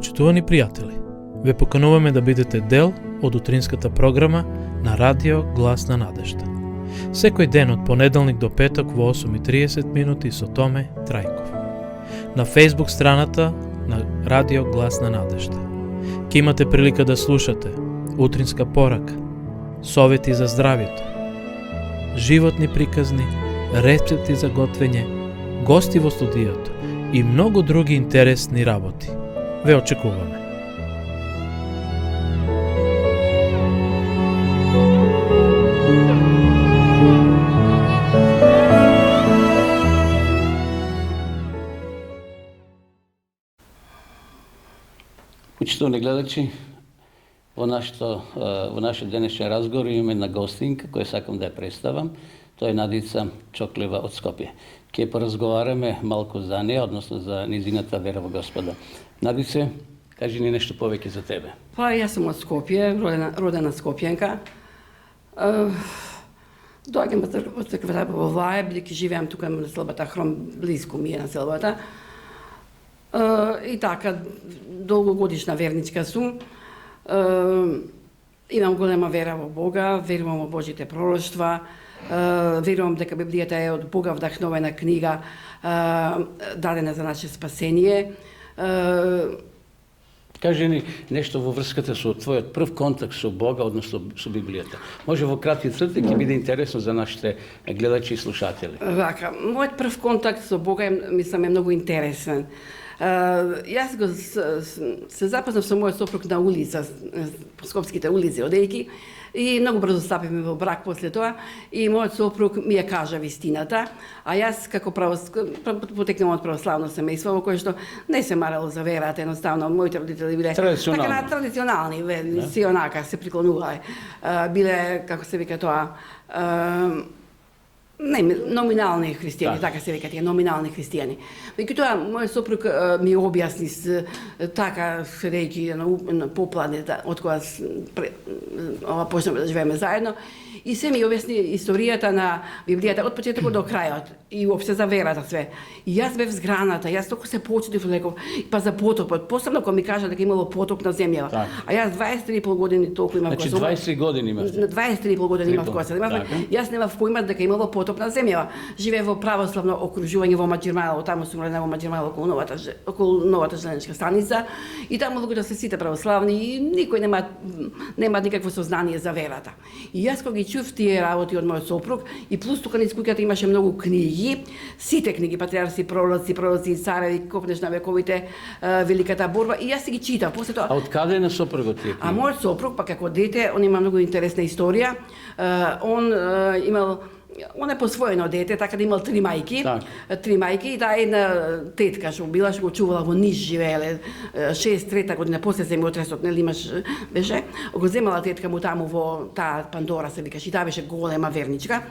Почитувани пријатели, ве покануваме да бидете дел од утринската програма на Радио Глас на надежда. Секој ден од понеделник до петок во 8:30 минути со Томе Трајков. На Facebook страната на Радио Глас на надежда. Ке имате прилика да слушате утринска порака, совети за здравјето, животни приказни, рецепти за готвење, гости во студиото и многу други интересни работи. Ве очекуваме. Почитувани гледачи, во нашиот денешен разговор имаме една гостинка која сакам да ја представам. Тоа е Надица Чоклева од Скопје. Ке поразговараме малку за неја, односно за низината вера во Господа. Надице, кажи ни нешто повеќе за тебе. Па, јас сум од Скопје, родена Скопјанка. Доаѓам во црквата во Влаје, бидејќи живеам тука на селбата Хром, близко ми е на селбата. И така, долгогодишна верничка сум. Имам голема вера во Бога, верувам во Божите пророштва, верувам дека Библијата е од Бога вдахновена книга, дадена за наше спасение. Кажи ни нешто во врската со твојот прв контакт со Бога, односно со Библијата. Може во кратки црти, ќе биде интересно за нашите гледачи и слушатели. Вака, мојот прв контакт со Бога мислам е многу интересен. Јас го се запознав со мојот сопруг на улица, по скопските улици, одејки, и многу брзо стапивме во брак после тоа, и мојот сопруг ми ја кажа вистината, а јас како потекнам од православно семејство, во кое што не се марало за верата, едноставно моите родители биле традиционални, си онака се приклонувале, биле, како се вика тоа, номинални христијани, така се вика тие номинални христијани. Меѓутоа, мојот сопруг ми објасни така седејќи на поплане од кога почнеме да живееме заедно, и се ми објасни историјата на Библијата од почетокот до крајот и уопште за верата све. И јас бев зграната, јас толку се почудив леков, па за потопот, посебно кога ми кажа дека имало потоп на земјава. Так. А јас 23,5 години толку имав. Значи 23 години имав. 23,5 години имав кога се. Јас немав поима дека имало потоп на земјава. Живеев во православно окружување во Маџирмало, таму сум родена во Маџирмало околу новата железничка станица, и таму луѓето се сите православни и никој нема никакво сознание за верата. И јас кога ги чув тие работи од мојот сопруг, и плюс тука низ куќата имаше многу книги, сите книги, патриарси, пророци и цареви, копнеш на вековите, великата борба, и јас си ги читав. После тоа. А од каде е на сопругот тие книги? А мојот сопруг, па како дете, он има многу интересна историја. Он е посвоено дете, така да имал три мајки. Три мајки, и таа една тетка што била, што го чувала во Ниш, живееле 63-та година, после земјотресот, нели имаш, беше, го земала тетка му таму во таа Пандора се викаше, и таа беше голема верничка.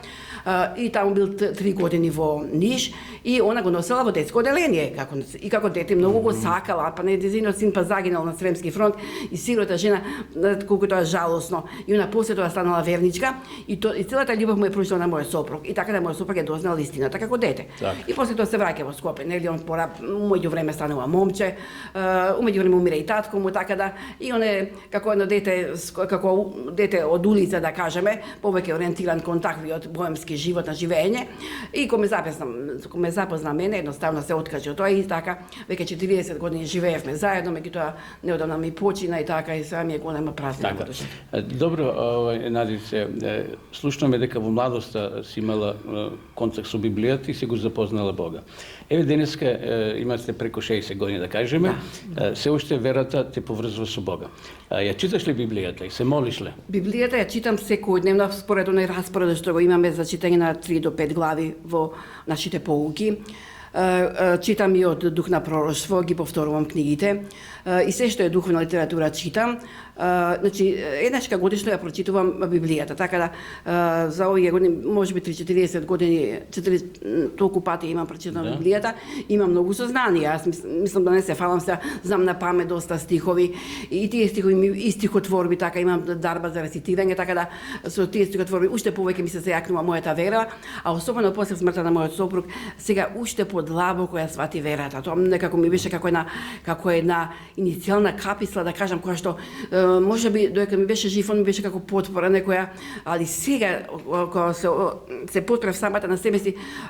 И таму бил 3 години во Ниш, и она го носела во детско оделение, и како дете многу го сакала, па нејзиниот син па загинал на Сремски фронт, и сирота жена, колку тоа е жалосно, и она после тоа станала верничка, и целата љубов му е пруžила на мојот сопруг. И така да мојот сопруг е дознал истината како дете. Так. И после тоа се враќа во Скопје, нели он меѓу време станува момче, меѓу време умира и татко му, така да, и он е како едно дете, како дете од улица, да кажеме, повеќе ориентиран кон таквиот боемски живот на живење. И кога ме запозна мене, едноставно се откажи од тоа, и така веќе 40 години живеевме заедно, меѓутоа неодамна ми почина, и така, и сега ми е голема празна во душа. Добро, Надице, слушнаме дека во младоста си имала контакт со Библијата и си го запознала Бога. Еве денеска имате преку 60 години, да кажеме, се уште верата те поврзува со Бога. Ја читаш ли Библијата и се молиш ли? Библијата ја читам секојдневно според оној распоред што го имаме за читање на 3 до 5 глави во нашите поуки. Читам и од дух на пророштво, ги повторувам книгите, и се што е духовна литература читам. Значи, еднашка годишно ја прочитувам Библијата, така да за овие години, можеби 30-40 години, толку пати имам прочитана Библијата, имам многу сознание. Јас мислам да не се фалам, се знам на памет доста стихови, и тие стихови и стихотворби, така имам дарба за рецитирање, така да со тие стихотворби уште повеќе ми се зајакнува мојата вера, а особено после смртта на мојот сопруг, сега уште подлабоко ја свати верата. Тоа некако ми беше како една inicijalna kapisla, da kažem, koja što može bi, dok mi беше živ, on mi беше kako potpora nekoja, ali сега, ako se potpora samata na sebe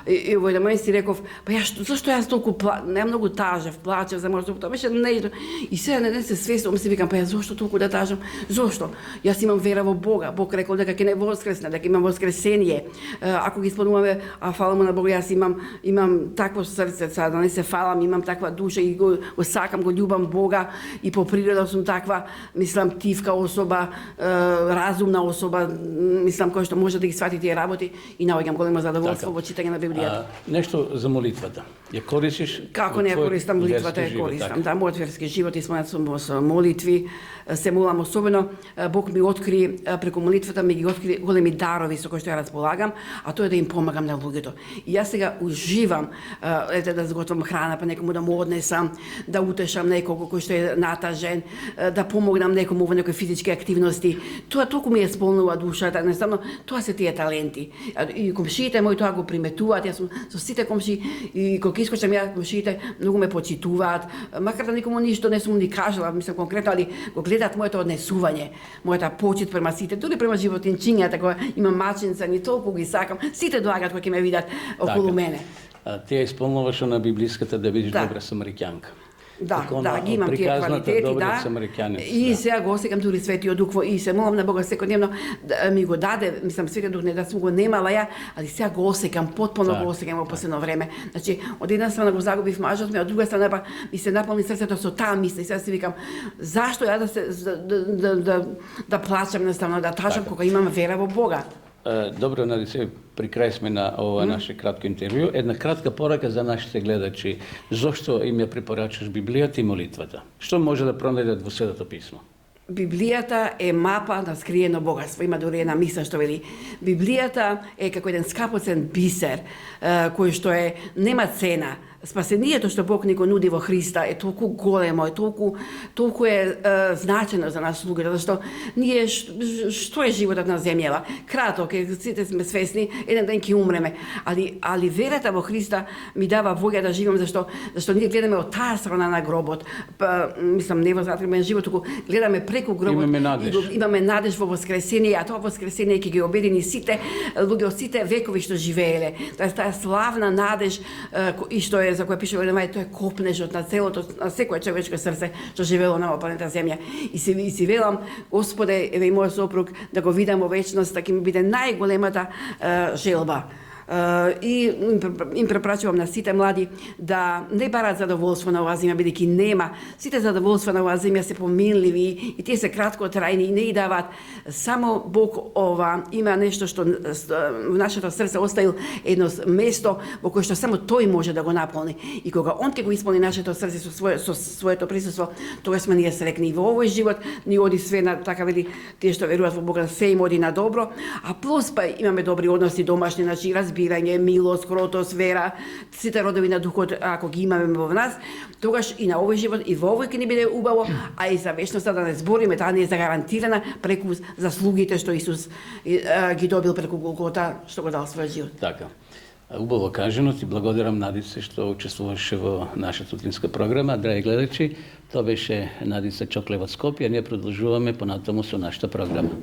i da moj si rekao, pa zašto ja toliko ne mnogo tažev, plaćav za možda, to беше nežno. I сега не се свесам, си викам, па ја зошто толку да тажам? Зошто? Јас имам вера во Бога. Бог рекол дека ќе не воскресне, дека имам воскресение. Ако ги спомнуваме, а фала му на Бога, јас имам такво срце, да не се фалам, имам таква душа и го сакам, го љубам Бога и по природа сум таква, мислам, тивка особа, разумна особа, мислам, која што може да ги свати тие работи и наоѓам големо задоволство во читање на Библијата. Нешто за молитвата. Ја користиш? Како не ја користам молитвата, ја користам. Да, мојот верски живот исполнет сум со молитви, се молам особено. Бог ми откри преку молитвата, ми ги откри големи дарови со кои што ја располагам, а тоа е да им помагам на луѓето. И јас сега уживам да зготвам храна, па некому да му однесам, да утешам некого кој што е натажен, да помогнам некому во некои физички активности. Тоа толку ми ја сполнува душата, едноставно тоа се тие таленти. И комшиите мои тоа го приметуваат, јас сум со сите комши и кога искочам ја комшиите многу ме почитуваат, макар да никому ништо не сум ни кажала, мислам конкретно, али го гледаат моето однесување, мојата почит према сите, дури према животинчињата која имам маченца, ни толку ги сакам, сите доаѓаат кога ќе ме видат околу мене. Ти ја исполнуваш на библиската да бидеш добра самаритјанка. Да, ги имам тие квалитети, да. И сега го осекам дури Светиот Дух и се молам на Бога секојдневно да ми го даде, мислам Светиот Дух не да сум го немала ја, али сега го осекам, потполно го осекам во последно време. Значи, од една страна го загубив мажот ми, од друга страна па ми се наполни срцето со таа мисла и сега си викам зашто ја да плачам наставно, да тажам кога имам вера во Бога. Добро, Надице, при крај сме на ова наше кратко интервју. Една кратка порака за нашите гледачи. Зошто им ја препорачаш Библијата и молитвата? Што може да пронајдат во Светото писмо? Библијата е мапа на скриено богатство. Има дури една мисла што вели. Библијата е како еден скапоцен бисер, кој што нема цена. Спасението што Бог ни го нуди во Христа е толку големо, толку е значено за нас луѓето, зашто ние што е животот на земјава? Краток е, сите сме свесни, еден ден ќе умреме, али верата во Христа ми дава волја да живеам зашто ние гледаме од таа страна на гробот. Мислам не во затворен живот, туку гледаме преку гробот. Имаме надеж во воскресение, а тоа воскресение ќе ги обедини сите луѓе од сите векови што живееле. Таа славна надеж и што е за која пише во Евангелието, тоа е копнежот на целото, на секое човечко срце што живеело на планета Земја. И си велам, Господе, еве и мојот сопруг, да го видам во вечност, така ми биде најголемата желба. И им препрачувам на сите млади да не барат задоволство на оваа земја, бидејќи нема. Сите задоволства на оваа земја се поминливи и тие се краткотрајни и не даваат. Само Бог има нешто што во нашето срце оставил едно место во кое што само тој може да го наполни. И кога он ќе го исполни нашето срце со своето присуство, тоа сме ние срекни. И во овој живот ни оди све на, така вели, тие што веруваат во Бога, се им оди на добро, а плюс па имаме добри односи домашни, значи разбирање, милост, кротост, вера, сите родови на духот, ако ги имаме во нас, тогаш и на овој живот и во овој ќе ни биде убаво, а и за вечноста да не збориме, таа не е загарантирана преку заслугите што Исус ги добил преку Голгота, што го дал својот живот. Така. Убаво кажано, ти благодарам, Надице, што учествуваше во нашата утринска програма. Драги гледачи, тоа беше Надица Чоклева од Скопје, ние продолжуваме понатаму со нашата програма.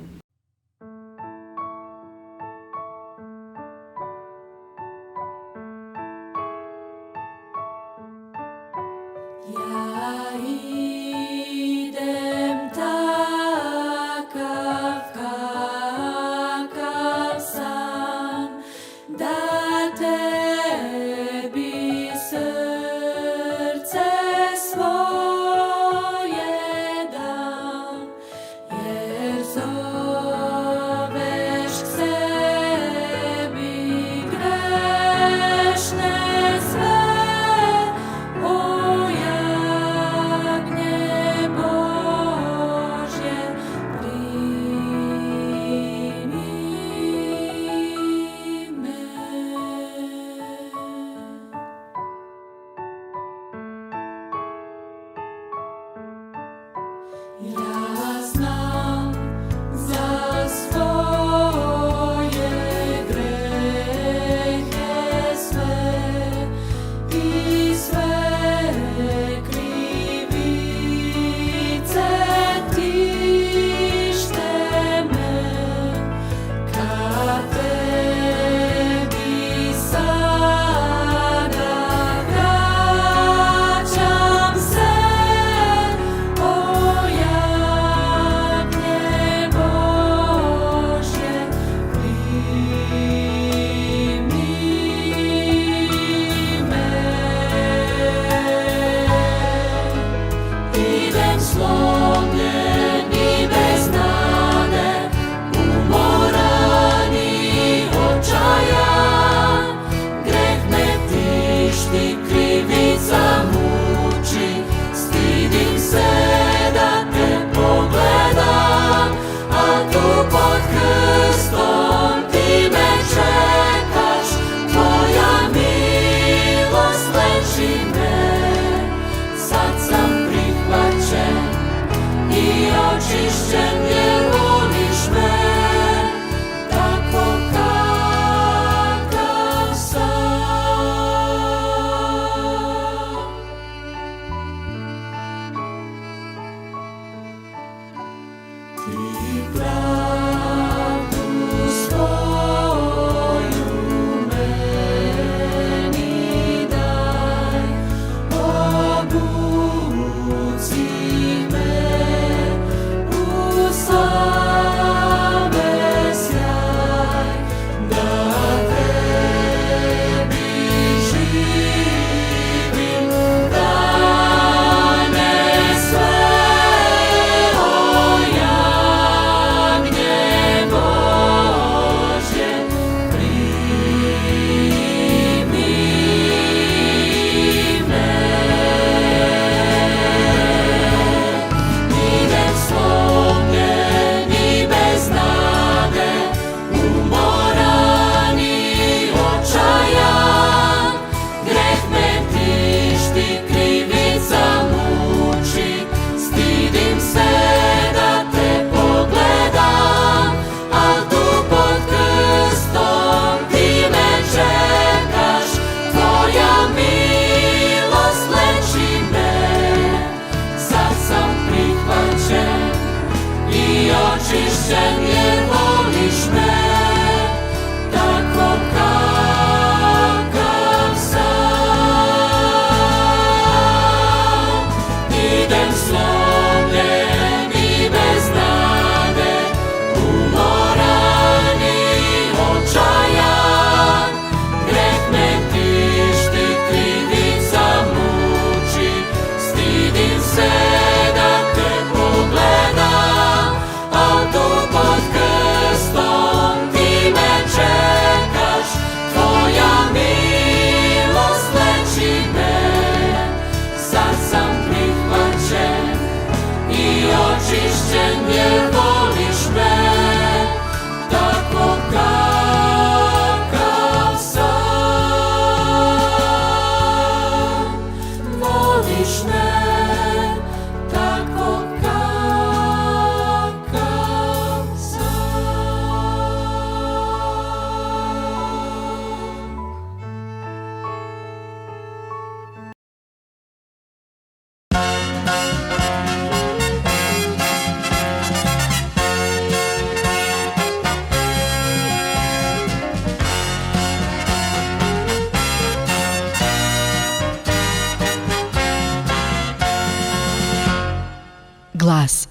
So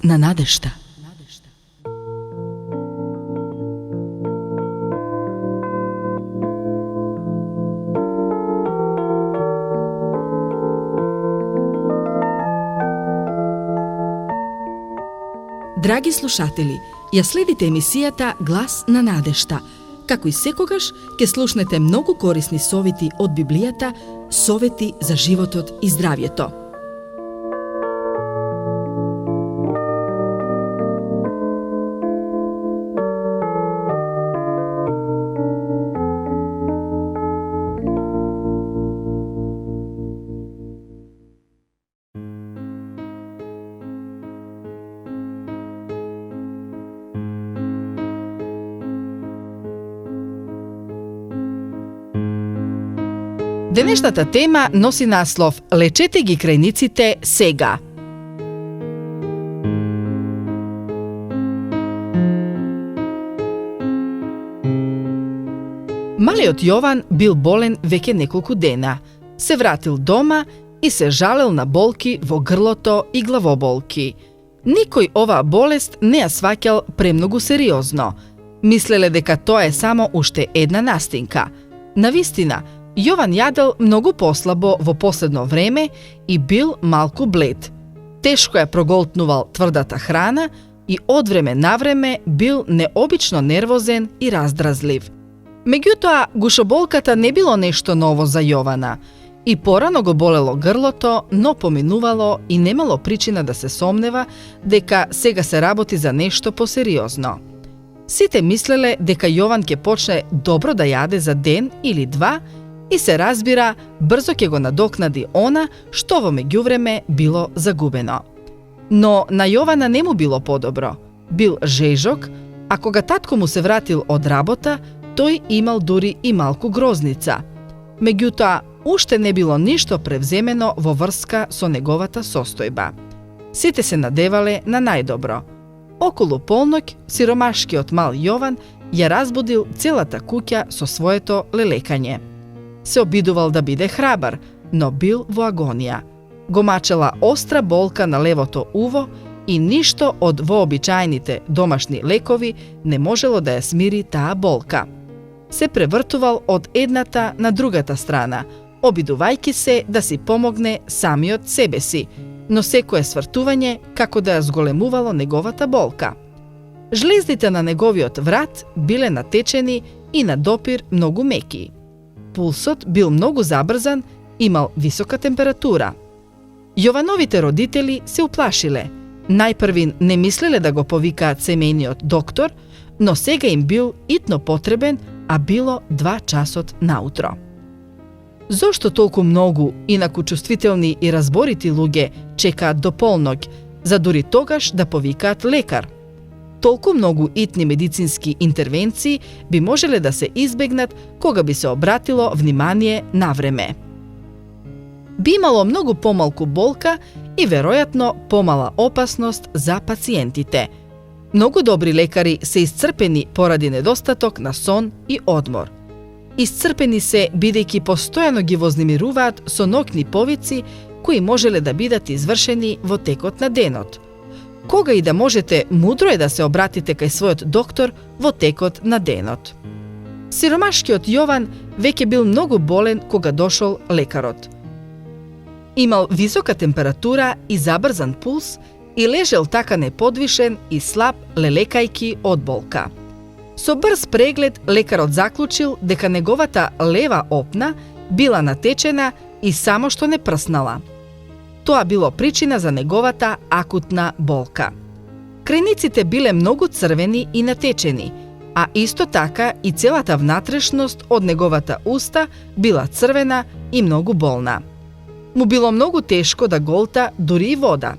на надежта. Драги слушатели, ја следите емисијата Глас на надежта. Како и секогаш, ќе слушнете многу корисни совети од Библијата, совети за животот и здравјето. Денешната тема носи наслов "Лечете ги крајниците сега". Малиот Јован бил болен веќе неколку дена. Се вратил дома и се жалел на болки во грлото и главоболки. Никој оваа болест не ја сваќал премногу сериозно. Мислеле дека тоа е само уште една настинка. Навистина, Јован јадел многу послабо во последно време и бил малку блед. Тешко ја проголтнувал тврдата храна и од време на време бил необично нервозен и раздразлив. Меѓутоа, гушоболката не било нешто ново за Јована. И порано го болело грлото, но поминувало и немало причина да се сомнева дека сега се работи за нешто посериозно. Сите мислеле дека Јован ќе почне добро да јаде за ден или два и се разбира, брзо ќе го надокнади она што во меѓувреме било загубено. Но на Јована не му било подобро. Бил жежок, а кога татко му се вратил од работа, тој имал дури и малку грозница. Меѓутоа, уште не било ништо превземено во врска со неговата состојба. Сите се надевале на најдобро. Околу полноќ, сиромашкиот мал Јован ја разбудил целата куќа со своето лелекање. Се обидувал да биде храбар, но бил во агонија. Го мачела остра болка на левото уво и ништо од вообичаените домашни лекови не можело да ја смири таа болка. Се превртувал од едната на другата страна, обидувајќи се да си помогне самиот себе си, но секое свртување како да ја зголемувало неговата болка. Жлездите на неговиот врат биле натечени и на допир многу меки. Пулсот бил многу забрзан, имал висока температура. Јовановите родители се уплашиле. Најпрвин не мислеле да го повикаат семејниот доктор, но сега им бил итно потребен, а било 2 часот наутро. Зошто толку многу, инаку чувствителни и разборити луѓе чекаат до полноќ, за дури тогаш да повикаат лекар? Толку многу итни медицински интервенции би можеле да се избегнат кога би се обратило внимание на време. Би имало многу помалку болка и веројатно помала опасност за пациентите. Многу добри лекари се исцрпени поради недостаток на сон и одмор. Исцрпени се бидејќи постојано ги вознемируваат со ноќни повици кои можеле да бидат извршени во текот на денот. Кога и да можете, мудро е да се обратите кај својот доктор во текот на денот. Сиромашкиот Јован веќе бил многу болен кога дошол лекарот. Имал висока температура и забрзан пулс и лежел така неподвишен и слаб, лелекајки од болка. Со брз преглед лекарот заклучил дека неговата лева опна била натечена и само што не прснала. Тоа било причина за неговата акутна болка. Крајниците биле многу црвени и натечени, а исто така и целата внатрешност од неговата уста била црвена и многу болна. Му било многу тешко да голта дури и вода.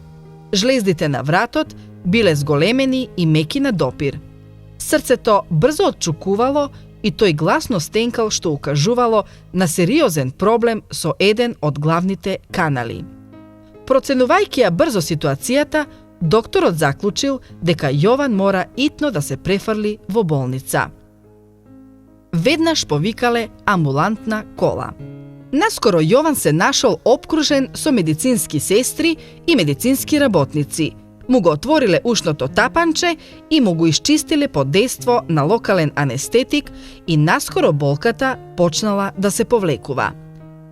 Жлездите на вратот биле зголемени и меки на допир. Срцето брзо отчукувало и тој гласно стенкал што укажувало на сериозен проблем со еден од главните канали. Проценувајќи ја брзо ситуацијата, докторот заклучил дека Јован мора итно да се префрли во болница. Веднаш повикале амбулантна кола. Наскоро Јован се нашол опкружен со медицински сестри и медицински работници. Му го отвориле ушното тапанче и му го исчистиле под дејство на локален анестетик и наскоро болката почнала да се повлекува.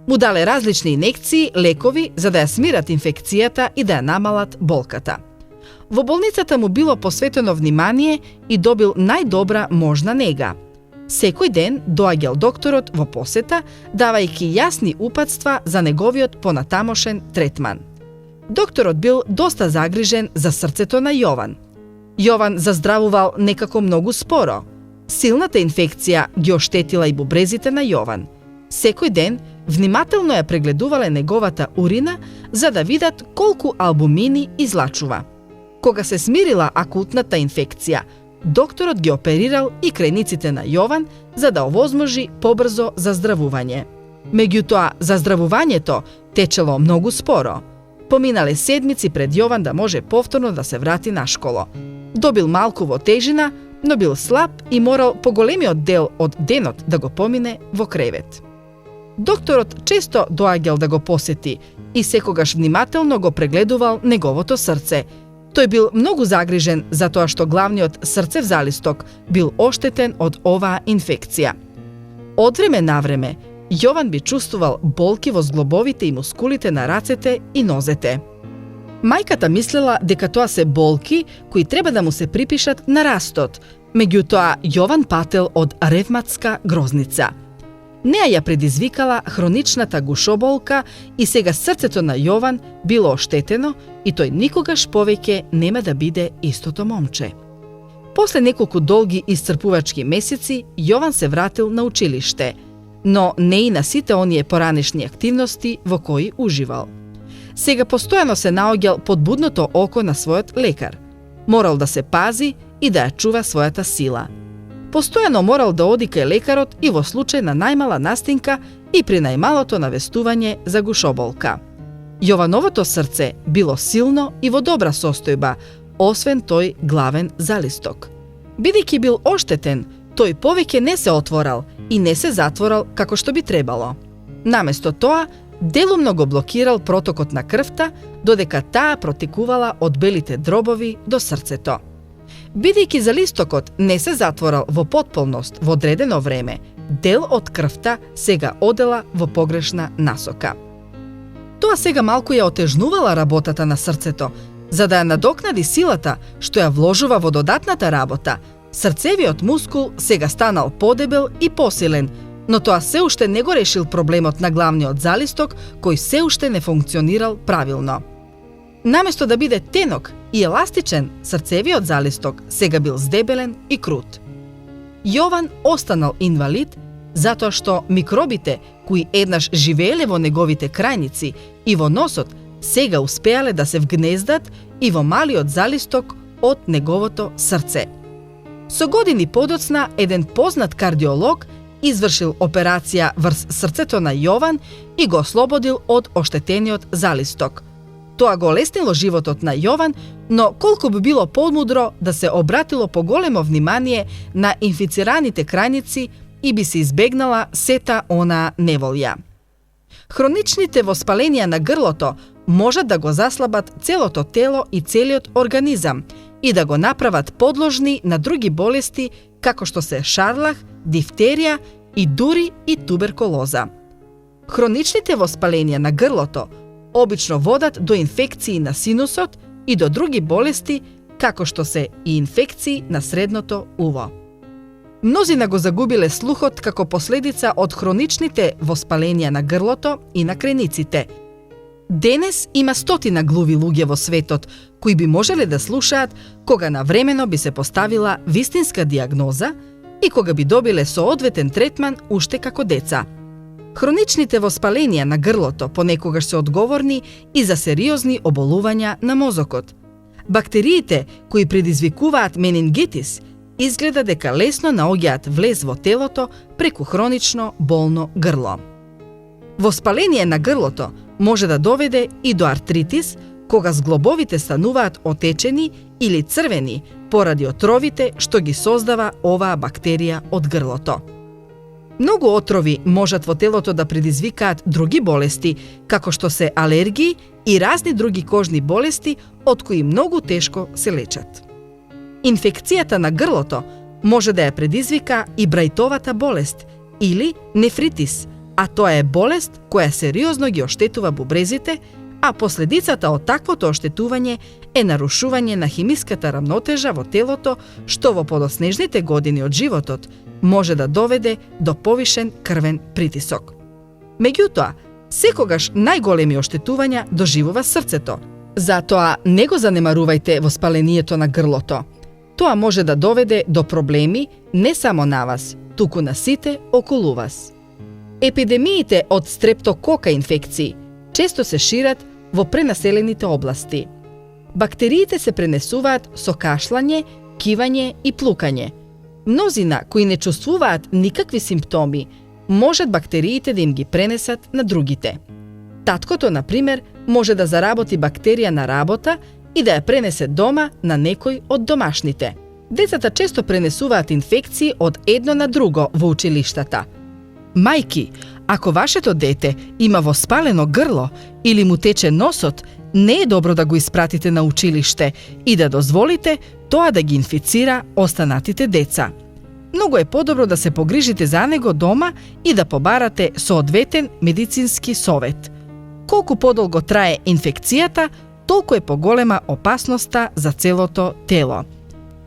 Му дале различни инекции, лекови за да ја смират инфекцијата и да ја намалат болката. Во болницата му било посветено внимание и добил најдобра можна нега. Секој ден доаѓал докторот во посета, давајќи јасни упатства за неговиот понатамошен третман. Докторот бил доста загрижен за срцето на Јован. Јован заздравувал некако многу споро. Силната инфекција ги оштетила и бубрезите на Јован. Секој ден внимателно ја прегледувале неговата урина за да видат колку албумини излачува. Кога се смирила акутната инфекција, докторот ги оперирал и крајниците на Јован за да овозможи побрзо заздравување. Меѓутоа, заздравувањето течело многу споро. Поминале седмици пред Јован да може повторно да се врати на школо. Добил малку во тежина, но бил слаб и морал поголемиот дел од денот да го помине во кревет. Докторот често доаѓал да го посети и секогаш внимателно го прегледувал неговото срце. Тој бил многу загрижен за тоа што главниот срцев залисток бил оштетен од оваа инфекција. Од време на време, Јован би чувствувал болки во зглобовите и мускулите на рацете и нозете. Мајката мислела дека тоа се болки кои треба да му се припишат на растот, меѓутоа Јован пател од ревматска грозница. Неа ја предизвикала хроничната гушоболка и сега срцето на Јован било оштетено и тој никогаш повеќе нема да биде истото момче. После неколку долги исцрпувачки месеци, Јован се вратил на училиште, но не и на сите оние поранешни активности во кои уживал. Сега постојано се наоѓал под будното око на својот лекар. Морал да се пази и да ја чува својата сила. Постојано морал да оди кај лекарот и во случај на најмала настинка и при најмалото навестување за гушоболка. Јовановото срце било силно и во добра состојба, освен тој главен залисток. Бидејќи бил оштетен, тој повеќе не се отворал и не се затворал како што би требало. Наместо тоа, делумно го блокирал протокот на крвта, додека таа протекувала од белите дробови до срцето. Бидејќи залистокот не се затворал во потполност во одредено време, дел од крвта сега одела во погрешна насока. Тоа сега малку ја отежнувала работата на срцето, за да ја надокнади силата што ја вложува во додатната работа. Срцевиот мускул сега станал подебел и посилен, но тоа се уште не го решил проблемот на главниот залисток кој се уште не функционирал правилно. Наместо да биде тенок и еластичен, срцевиот залисток сега бил здебелен и крут. Јован останал инвалид затоа што микробите кои еднаш живееле во неговите крајници и во носот сега успеале да се вгнездат и во малиот залисток од неговото срце. Со години подоцна, еден познат кардиолог извршил операција врз срцето на Јован и го ослободил од оштетениот залисток. Тоа го олеснило животот на Јован, но колку би било помудро да се обратило поголемо внимание на инфицираните крајници и би се избегнала сета онаа неволја. Хроничните воспаленија на грлото можат да го заслабат целото тело и целиот организам и да го направат подложни на други болести како што се шарлах, дифтерија и дури и туберкулоза. Хроничните воспаленија на грлото обично водат до инфекции на синусот и до други болести како што се и инфекции на средното уво. Мнозина го загубиле слухот како последица од хроничните воспаленија на грлото и на крениците. Денес има стотина глуви луѓе во светот кои би можеле да слушаат кога навремено би се поставила вистинска диагноза и кога би добиле соодветен третман уште како деца. Хроничните воспаленија на грлото понекогаш се одговорни и за сериозни оболувања на мозокот. Бактериите кои предизвикуваат менингитис изгледа дека лесно наоѓаат влез во телото преку хронично болно грло. Воспаление на грлото може да доведе и до артритис, кога зглобовите стануваат отечени или црвени поради отровите што ги создава оваа бактерија од грлото. Многу отрови можат во телото да предизвикаат други болести, како што се алергии и разни други кожни болести, од кои многу тешко се лечат. Инфекцијата на грлото може да ја предизвика и брајтовата болест или нефритис, а тоа е болест која сериозно ги оштетува бубрезите, а последицата од таквото оштетување е нарушување на химиската рамнотежа во телото, што во подоснежните години од животот може да доведе до повишен крвен притисок. Меѓутоа, секогаш најголеми оштетувања доживува срцето. Затоа не го занемарувајте воспалението на грлото. Тоа може да доведе до проблеми не само на вас, туку на сите околу вас. Епидемиите од стрептокока инфекции често се шират во пренаселените области. Бактериите се пренесуваат со кашлање, кивање и плукање. Мнозина кои не чувствуваат никакви симптоми, можат бактериите да им ги пренесат на другите. Таткото, например, може да заработи бактерија на работа и да ја пренесе дома на некој од домашните. Децата често пренесуваат инфекции од едно на друго во училиштата. Мајки, ако вашето дете има воспалено грло или му тече носот, не е добро да го испратите на училиште и да дозволите тоа да ги инфицира останатите деца. Многу е подобро да се погрижите за него дома и да побарате соодветен медицински совет. Колку подолго трае инфекцијата, толку е поголема опасноста за целото тело.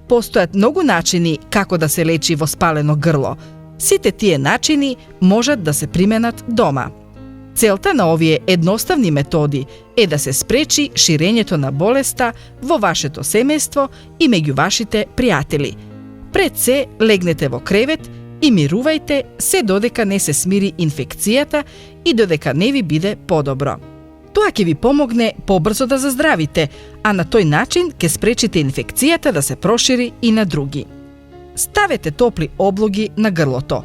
Постојат многу начини како да се лечи воспалено грло. Сите тие начини можат да се применат дома. Целта на овие едноставни методи е да се спречи ширењето на болеста во вашето семејство и меѓу вашите пријатели. Пред се легнете во кревет и мирувајте се додека не се смири инфекцијата и додека не ви биде подобро. Тоа ќе ви помогне побрзо да заздравите, а на тој начин ќе спречите инфекцијата да се прошири и на други. Ставете топли облоги на грлото.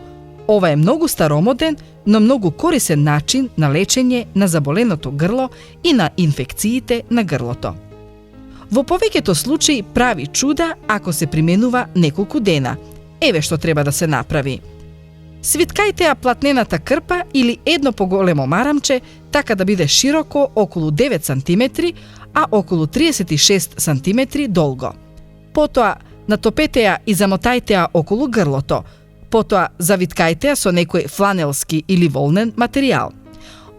Ова е многу старомоден, но многу корисен начин на лечење на заболеното грло и на инфекциите на грлото. Во повеќето случаи прави чуда ако се применува неколку дена. Еве што треба да се направи. Свиткајте ја платнената крпа или едно поголемо марамче, така да биде широко околу 9 см, а околу 36 см долго. Потоа натопете ја и замотајте ја околу грлото. Потоа завиткајте ја со некој фланелски или волнен материјал.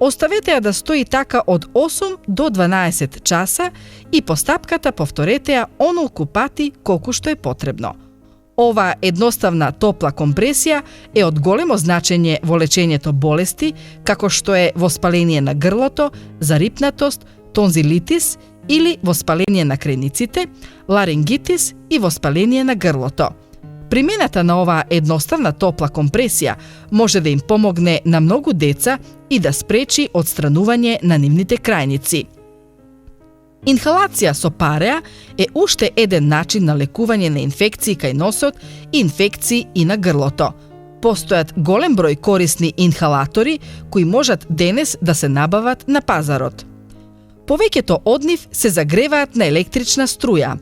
Оставете ја да стои така од 8 до 12 часа и по стапката повторете ја онолку пати колку што е потребно. Оваа едноставна топла компресија е од големо значење во лечењето болести, како што е воспаление на грлото, зарипнатост, тонзилитис или воспаление на крениците, ларингитис и воспаление на грлото. Примената на оваа едноставна топла компресија може да им помогне на многу деца и да спречи отстранување на нивните крајници. Инхалација со пареа е уште еден начин на лекување на инфекции кај носот и инфекции и на грлото. Постојат голем број корисни инхалатори кои можат денес да се набават на пазарот. Повеќето од нив се загреваат на електрична струја.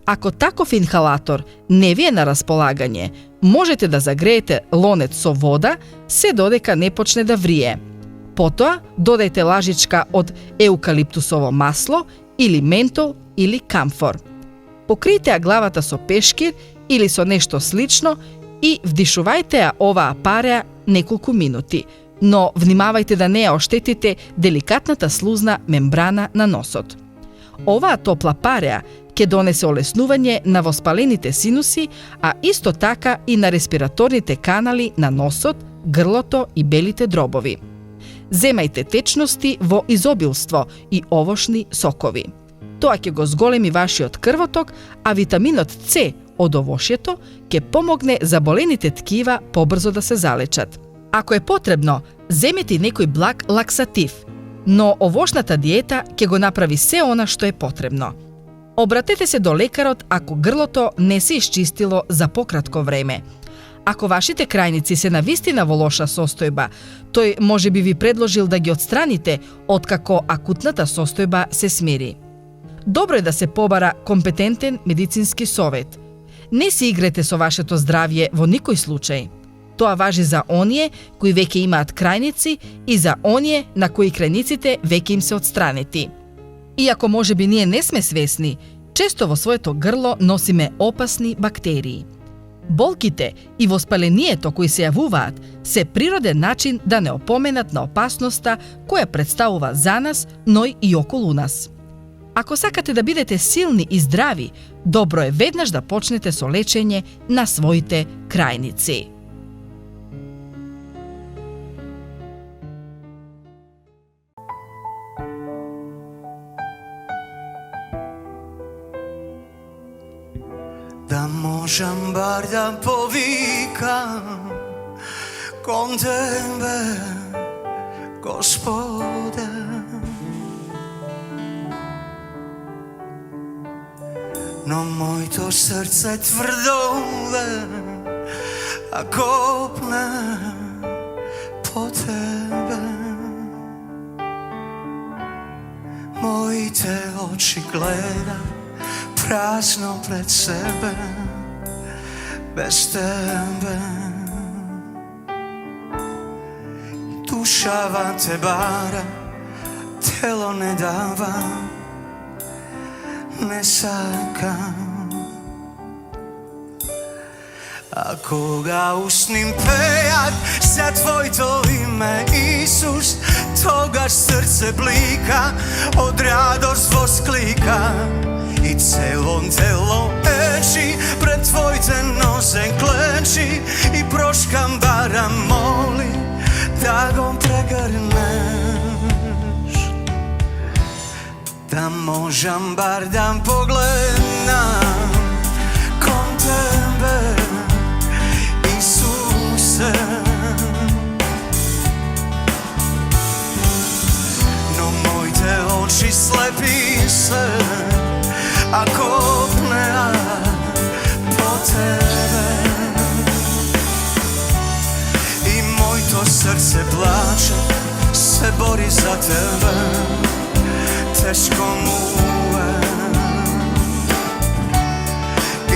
Ако таков инхалатор не ви е на располагање, можете да загреете лонец со вода се додека не почне да врие. Потоа додајте лажичка од еукалиптусово масло или ментол или камфор. Покријте ја главата со пешкир или со нешто слично и вдишувајте ја оваа пареа неколку минути, но внимавајте да не ја оштетите деликатната слузна мембрана на носот. Оваа топла пареа ќе донесе олеснување на воспалените синуси, а исто така и на респираторните канали на носот, грлото и белите дробови. Земајте течности во изобилство и овошни сокови. Тоа ќе го зголеми вашиот крвоток, а витаминот С од овошјето ќе помогне заболените ткива побрзо да се залечат. Ако е потребно, земете некој благ лаксатив, но овошната диета ќе го направи се она што е потребно. Обратете се до лекарот ако грлото не се исчистило за пократко време. Ако вашите крајници се навистина во лоша состојба, тој може би ви предложил да ги отстраните откако акутната состојба се смири. Добро е да се побара компетентен медицински совет. Не си игрете со вашето здравје во никој случај. Тоа важи за оние кои веќе имаат крајници и за оние на кои крајниците веќе им се отстранети. Иако можеби ние не сме свесни, често во своето грло носиме опасни бактерии. Болките и воспалението кои се јавуваат се природен начин да не опоменат на опасноста која представува за нас, но и околу нас. Ако сакате да бидете силни и здрави, добро е веднаш да почнете со лечење на своите крајници. Da možem bar da povikam kod tebe, Gospode. No moj to srce tvrdove, a kopne po tebe. Moji te oči gleda prazno pred sebe, bez tebe. Duša van te bara, telo ne dava, ne sakam. Ako ga usnim pejat za tvojto ime Isus, toga srce blika, od radost vosklika. I celom telo eči, pred tvojte noze kleči i proškam bara moli da go pregrneš. Da možem bar da pogledam kom tebe, Isuse. No moj te oči slepi se, a kopne po tebe. I moj to srce plače, se bori za tebe, teško mu je.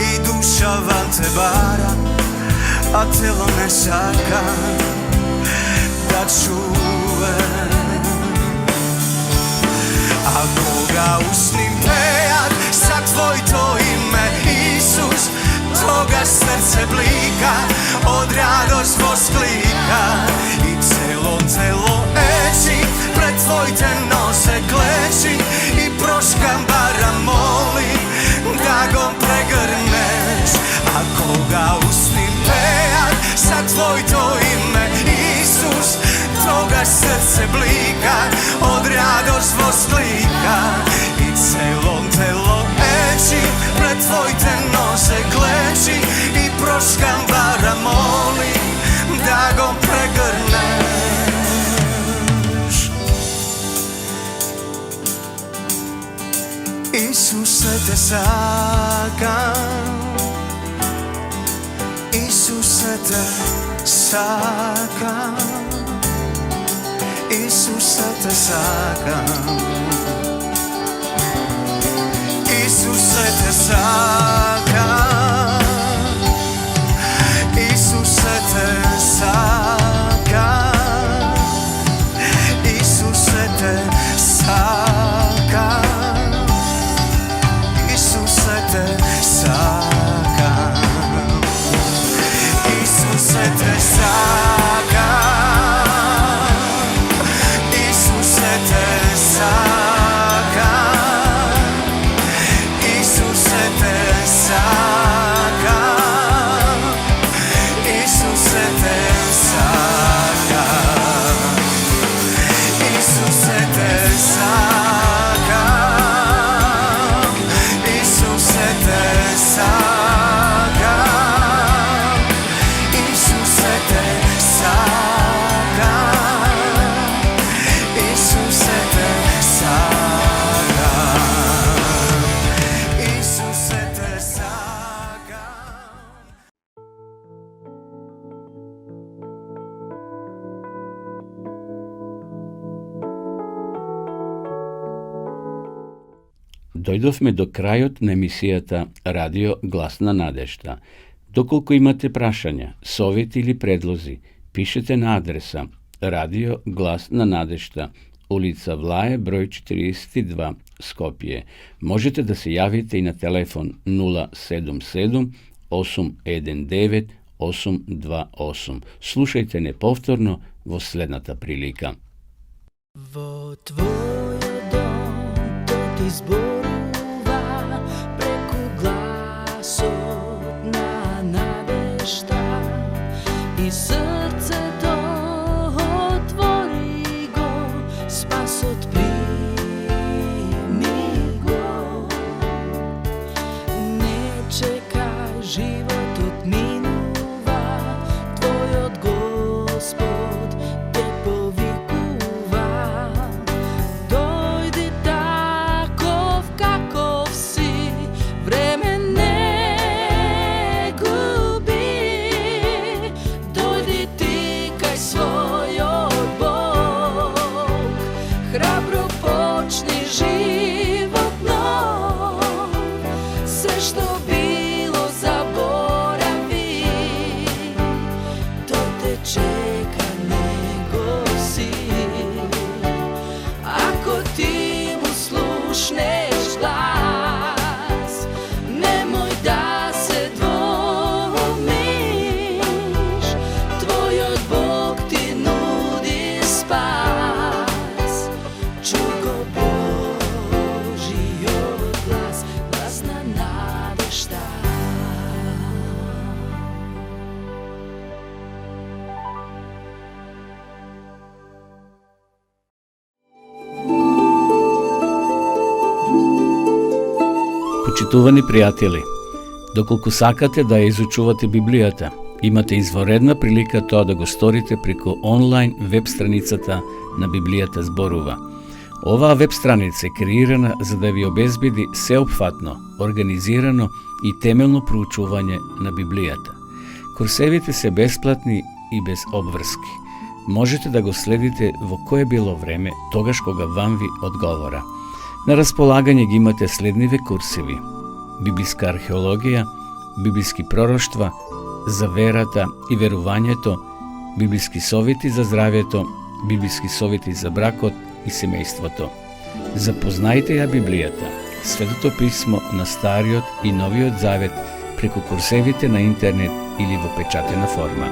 I duša van te bara, a telo ne čaka da čuje. Ako ga usnim pejat za tvojto ime Isus, toga srce blika, od radost vosklika. I celo telo eči, pred tvojte noze kleči i proškam bara moli da go pregrneš. Ako ga usnim pejat za tvojto ime Isus, toga srce blika, od radost vosklika. I celom telo eči, pred tvojte noze kleči i proškam bara moli da go pregrneš. Isuse te sakam, Isuse te sakam, Isuse te sakam, Isuse te sakam, Isuse te sakam, Isuse te sakam, Isuse te sakam, Isuse te sakam, Isuse te sakam, Isuse te sakam, Isuse te sakam, Isuse te sakam, Isuse te sakam, Isuse te sakam, Isuse te sakam, Isuse te sakam. Дојдовме до крајот на емисијата Радио Гласна надежда. Доколку имате прашања, совети или предлози, пишете на адреса Радио Глас на Надежта, улица Влае, број 42, Скопје. Можете да се јавите и на телефон 077 819 828. Слушајте неповторно во следната прилика. Во твојот дом тој ти зборува преку гласот на надежта и срцето отвори го, спасот прими го. Не чекај, животот минува, твојот Господ те повикува. Дојди таков каков си, време не губи. Дојди ти кај својот Бог, храбро почни живот нов. Се што било заборави, тој те чека, него си. Ако ти му слушнеш глас, немој да се двомиш, твојот Бог ти нуди спас. Чуј го Божиот глас, глас на надежта. Почитувани пријатели, доколку сакате да ја изучувате Библијата, имате изворедна прилика тоа да го сторите преку онлайн веб страницата на Библијата зборува. Оваа веб страница е креирана за да ви обезбеди сеопфатно, организирано и темелно проучување на Библијата. Курсевите се бесплатни и без обврски. Можете да го следите во кое било време, тогаш кога вам ви одговора. На располагање ги имате следниве курсеви: библиска археологија, библиски пророштва, за верата и верувањето, библиски совети за здравјето, библиски совети за бракот и семејството. Запознајте ја Библијата, Светото писмо на Стариот и Новиот Завет преку курсевите на интернет или во печатена форма.